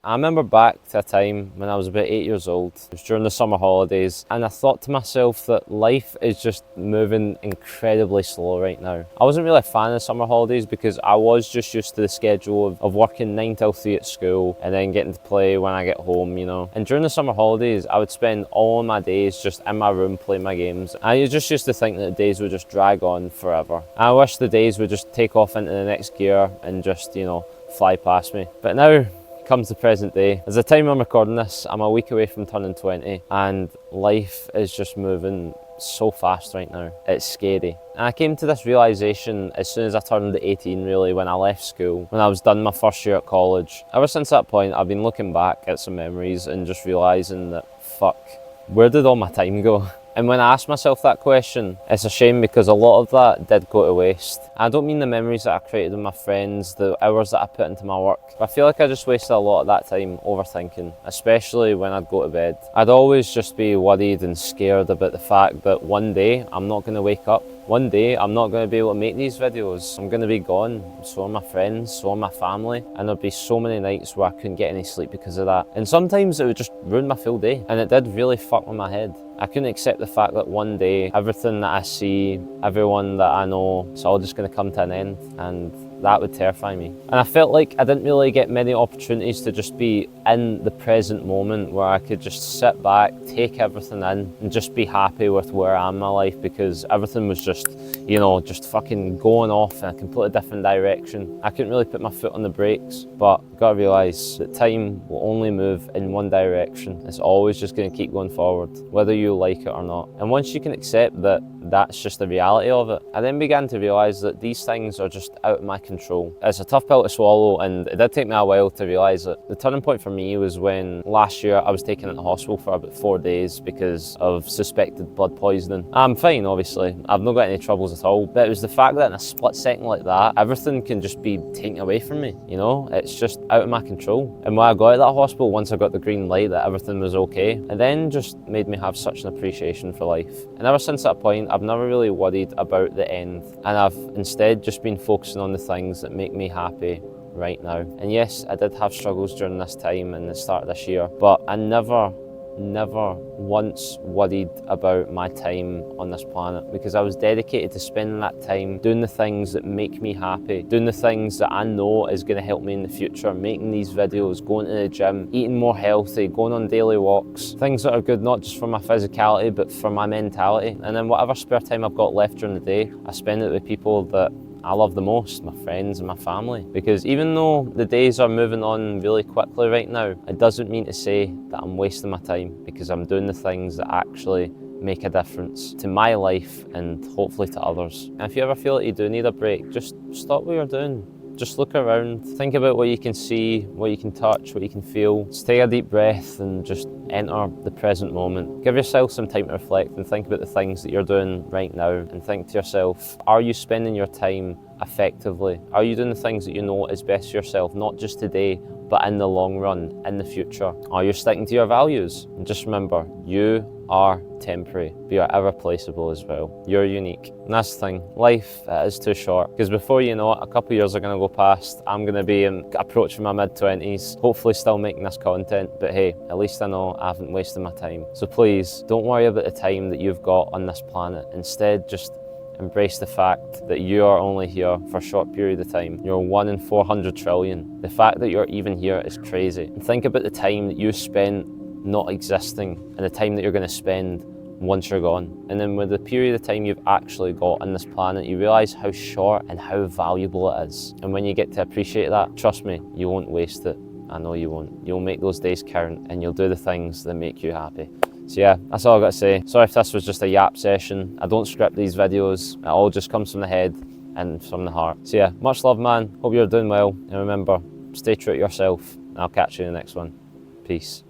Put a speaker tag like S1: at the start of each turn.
S1: I remember back to a time when I was about 8 years old. It was during the summer holidays, and I thought to myself that life is just moving incredibly slow right now. I wasn't really a fan of summer holidays because I was just used to the schedule of working 9 till 3 at school and then getting to play when I get home, you know. And during the summer holidays, I would spend all my days just in my room playing my games. I just used to think that the days would just drag on forever. I wish the days would just take off into the next gear and just, you know, fly past me. But now, comes the present day. As the time I'm recording this, I'm a week away from turning 20 and life is just moving so fast right now. It's scary. And I came to this realisation as soon as I turned 18 really, when I left school, when I was done my first year at college. Ever since that point, I've been looking back at some memories and just realising that, fuck, where did all my time go? And when I ask myself that question, it's a shame because a lot of that did go to waste. I don't mean the memories that I created with my friends, the hours that I put into my work, but I feel like I just wasted a lot of that time overthinking, especially when I'd go to bed. I'd always just be worried and scared about the fact that one day I'm not going to wake up. One day I'm not going to be able to make these videos. I'm going to be gone. So are my friends, so are my family. And there'd be so many nights where I couldn't get any sleep because of that. And sometimes it would just ruin my full day. And it did really fuck with my head. I couldn't accept the fact that one day everything that I see, everyone that I know, it's all just going to come to an end, and that would terrify me. And I felt like I didn't really get many opportunities to just be in the present moment where I could just sit back, take everything in and just be happy with where I am in my life, because everything was just, you know, just fucking going off in a completely different direction. I couldn't really put my foot on the brakes, but gotta realise that time will only move in one direction. It's always just going to keep going forward, whether you like it or not. And once you can accept that that's just the reality of it, I then began to realise that these things are just out of my control. It's a tough pill to swallow, and it did take me a while to realise it. The turning point for me was when last year I was taken into hospital for about 4 days because of suspected blood poisoning. I'm fine, obviously. I've not got any troubles at all, but it was the fact that in a split second like that, everything can just be taken away from me, you know? It's just out of my control. And when I got out of that hospital, once I got the green light that everything was okay, it then just made me have such an appreciation for life. And ever since that point, I've never really worried about the end, and I've instead just been focusing on the things that make me happy right now. And yes, I did have struggles during this time and the start of this year, but I never once worried about my time on this planet, because I was dedicated to spending that time doing the things that make me happy, doing the things that I know is going to help me in the future, making these videos, going to the gym, eating more healthy, going on daily walks, things that are good not just for my physicality but for my mentality. And then whatever spare time I've got left during the day, I spend it with people that I love the most, my friends and my family. Because even though the days are moving on really quickly right now, it doesn't mean to say that I'm wasting my time, because I'm doing the things that actually make a difference to my life and hopefully to others. And if you ever feel that you do need a break, just stop what you're doing. Just look around, think about what you can see, what you can touch, what you can feel. Just take a deep breath and just enter the present moment. Give yourself some time to reflect and think about the things that you're doing right now, and think to yourself, are you spending your time effectively? Are you doing the things that you know is best for yourself, not just today, but in the long run, in the future? Are you sticking to your values? And just remember, you are temporary, but you're irreplaceable as well. You're unique. And that's the thing, life is too short, because before you know it, a couple of years are going to go past. I'm going to be approaching my mid-20s, hopefully still making this content, but hey, at least I know I haven't wasted my time. So please, don't worry about the time that you've got on this planet. Instead, just embrace the fact that you are only here for a short period of time. You're 1 in 400 trillion. The fact that you're even here is crazy. And think about the time that you spent not existing and the time that you're going to spend once you're gone. And then with the period of time you've actually got on this planet, you realise how short and how valuable it is. And when you get to appreciate that, trust me, you won't waste it. I know you won't. You'll make those days count, and you'll do the things that make you happy. So yeah, that's all I've got to say. Sorry if this was just a yap session. I don't script these videos. It all just comes from the head and from the heart. So yeah, much love, man. Hope you're doing well. And remember, stay true to yourself. And I'll catch you in the next one. Peace.